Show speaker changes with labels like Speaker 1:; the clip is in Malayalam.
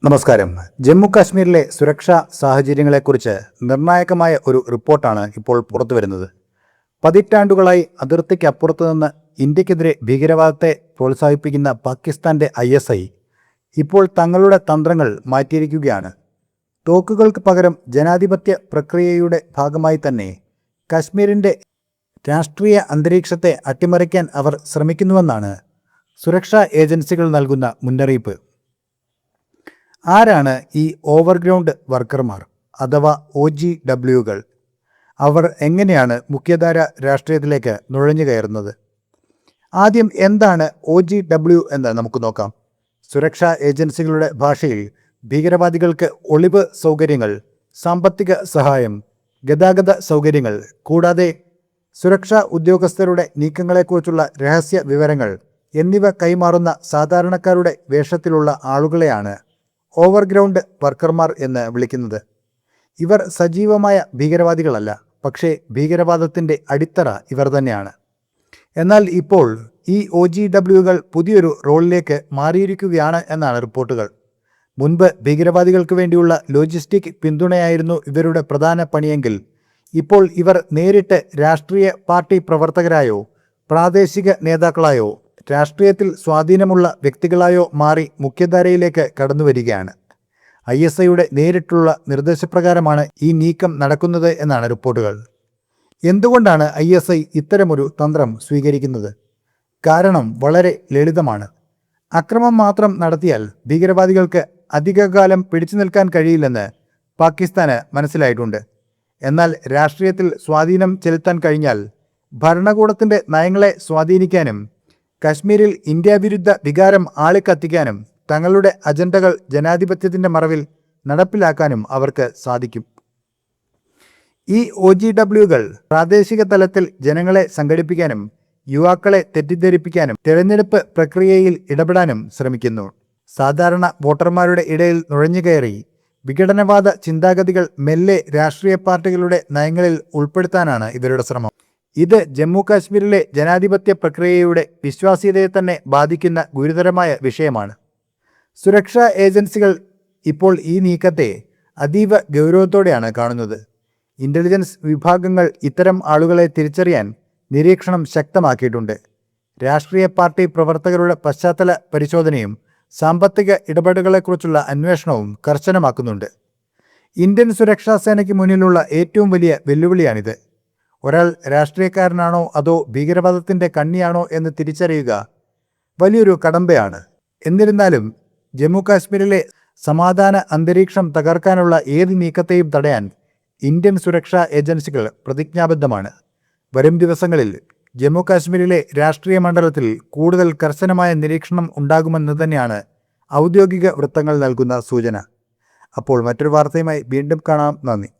Speaker 1: നമസ്കാരം. ജമ്മു കാശ്മീരിലെ സുരക്ഷാ സാഹചര്യങ്ങളെക്കുറിച്ച് നിർണായകമായ ഒരു റിപ്പോർട്ടാണ് ഇപ്പോൾ പുറത്തുവരുന്നത്. പതിറ്റാണ്ടുകളായി അതിർത്തിക്കപ്പുറത്തു നിന്ന് ഇന്ത്യക്കെതിരെ ഭീകരവാദത്തെ പ്രോത്സാഹിപ്പിക്കുന്ന പാകിസ്ഥാന്റെ ISI ഇപ്പോൾ തങ്ങളുടെ തന്ത്രങ്ങൾ മാറ്റിയിരിക്കുകയാണ്. തോക്കുകൾക്ക് പകരം ജനാധിപത്യ പ്രക്രിയയുടെ ഭാഗമായി തന്നെ കാശ്മീരിൻ്റെ രാഷ്ട്രീയ അന്തരീക്ഷത്തെ അട്ടിമറിക്കാൻ അവർ ശ്രമിക്കുന്നുവെന്നാണ് സുരക്ഷാ ഏജൻസികൾ നൽകുന്ന മുന്നറിയിപ്പ്. ആരാണ് ഈ ഓവർഗ്രൗണ്ട് വർക്കർമാർ അഥവാ OGWകൾ? അവർ എങ്ങനെയാണ് മുഖ്യധാര രാഷ്ട്രീയത്തിലേക്ക് നുഴഞ്ഞു കയറുന്നത്? ആദ്യം എന്താണ് OGW എന്ന് നമുക്ക് നോക്കാം. സുരക്ഷാ ഏജൻസികളുടെ ഭാഷയിൽ ഭീകരവാദികൾക്ക് ഒളിവ് സൗകര്യങ്ങൾ, സാമ്പത്തിക സഹായം, ഗതാഗത സൗകര്യങ്ങൾ കൂടാതെ സുരക്ഷാ ഉദ്യോഗസ്ഥരുടെ നീക്കങ്ങളെക്കുറിച്ചുള്ള രഹസ്യ വിവരങ്ങൾ എന്നിവ കൈമാറുന്ന സാധാരണക്കാരുടെ വേഷത്തിലുള്ള ആളുകളെയാണ് ഓവർഗ്രൗണ്ട് വർക്കർമാർ എന്ന് വിളിക്കുന്നത്. ഇവർ സജീവമായ ഭീകരവാദികളല്ല, പക്ഷേ ഭീകരവാദത്തിൻ്റെ അടിത്തറ ഇവർ തന്നെയാണ്. എന്നാൽ ഇപ്പോൾ ഈ OGWകൾ പുതിയൊരു റോളിലേക്ക് മാറിയിരിക്കുകയാണ് എന്നാണ് റിപ്പോർട്ടുകൾ. മുൻപ് ഭീകരവാദികൾക്ക് വേണ്ടിയുള്ള ലോജിസ്റ്റിക് പിന്തുണയായിരുന്നു ഇവരുടെ പ്രധാന പണിയെങ്കിൽ ഇപ്പോൾ ഇവർ നേരിട്ട് രാഷ്ട്രീയ പാർട്ടി പ്രവർത്തകരായോ പ്രാദേശിക നേതാക്കളായോ രാഷ്ട്രീയത്തിൽ സ്വാധീനമുള്ള വ്യക്തികളായോ മാറി മുഖ്യധാരയിലേക്ക് കടന്നുവരികയാണ്. ISIയുടെ നേരിട്ടുള്ള നിർദ്ദേശപ്രകാരമാണ് ഈ നീക്കം നടക്കുന്നത് എന്നാണ് റിപ്പോർട്ടുകൾ. എന്തുകൊണ്ടാണ് ISI ഇത്തരമൊരു തന്ത്രം സ്വീകരിക്കുന്നത്? കാരണം വളരെ ലളിതമാണ്. അക്രമം മാത്രം നടത്തിയാൽ ഭീകരവാദികൾക്ക് അധികകാലം പിടിച്ചു നിൽക്കാൻ കഴിയില്ലെന്ന് പാകിസ്ഥാന് മനസ്സിലായിട്ടുണ്ട്. എന്നാൽ രാഷ്ട്രീയത്തിൽ സ്വാധീനം ചെലുത്താൻ കഴിഞ്ഞാൽ ഭരണകൂടത്തിൻ്റെ നയങ്ങളെ സ്വാധീനിക്കാനും കശ്മീരിൽ ഇന്ത്യ വിരുദ്ധ വികാരം ആളിക്കത്തിക്കാനും തങ്ങളുടെ അജണ്ടകൾ ജനാധിപത്യത്തിൻ്റെ മറവിൽ നടപ്പിലാക്കാനും അവർക്ക് സാധിക്കും. ഈ OGWകൾ പ്രാദേശിക തലത്തിൽ ജനങ്ങളെ സംഘടിപ്പിക്കാനും യുവാക്കളെ തെറ്റിദ്ധരിപ്പിക്കാനും തിരഞ്ഞെടുപ്പ് പ്രക്രിയയിൽ ഇടപെടാനും ശ്രമിക്കുന്നു. സാധാരണ വോട്ടർമാരുടെ ഇടയിൽ നുഴഞ്ഞുകയറി വിഘടനവാദ ചിന്താഗതികൾ മെല്ലെ രാഷ്ട്രീയ പാർട്ടികളുടെ നയങ്ങളിൽ ഉൾപ്പെടുത്താനാണ് ഇവരുടെ ശ്രമം. ഇത് ജമ്മു കാശ്മീരിലെ ജനാധിപത്യ പ്രക്രിയയുടെ വിശ്വാസ്യതയെ തന്നെ ബാധിക്കുന്ന ഗുരുതരമായ വിഷയമാണ്. സുരക്ഷാ ഏജൻസികൾ ഇപ്പോൾ ഈ നീക്കത്തെ അതീവ ഗൗരവത്തോടെയാണ് കാണുന്നത്. ഇൻ്റലിജൻസ് വിഭാഗങ്ങൾ ഇത്തരം ആളുകളെ തിരിച്ചറിയാൻ നിരീക്ഷണം ശക്തമാക്കിയിട്ടുണ്ട്. രാഷ്ട്രീയ പാർട്ടി പ്രവർത്തകരുടെ പശ്ചാത്തല പരിശോധനയും സാമ്പത്തിക ഇടപെടലുകളെക്കുറിച്ചുള്ള അന്വേഷണവും കർശനമാക്കുന്നുണ്ട്. ഇന്ത്യൻ സുരക്ഷാ സേനയ്ക്ക് മുന്നിലുള്ള ഏറ്റവും വലിയ വെല്ലുവിളിയാണിത്. ഒരാൾ രാഷ്ട്രീയക്കാരനാണോ അതോ ഭീകരവാദത്തിൻ്റെ കണ്ണിയാണോ എന്ന് തിരിച്ചറിയുക വലിയൊരു കടമ്പയാണ്. എന്നിരുന്നാലും ജമ്മു കാശ്മീരിലെ സമാധാന അന്തരീക്ഷം തകർക്കാനുള്ള ഏത് നീക്കത്തെയും തടയാൻ ഇന്ത്യൻ സുരക്ഷാ ഏജൻസികൾ പ്രതിജ്ഞാബദ്ധമാണ്. വരും ദിവസങ്ങളിൽ ജമ്മു കാശ്മീരിലെ രാഷ്ട്രീയ മണ്ഡലത്തിൽ കൂടുതൽ കർശനമായ നിരീക്ഷണം ഉണ്ടാകുമെന്ന് തന്നെയാണ് ഔദ്യോഗിക വൃത്തങ്ങൾ നൽകുന്ന സൂചന. അപ്പോൾ മറ്റൊരു വാർത്തയുമായി വീണ്ടും കാണാം. നന്ദി.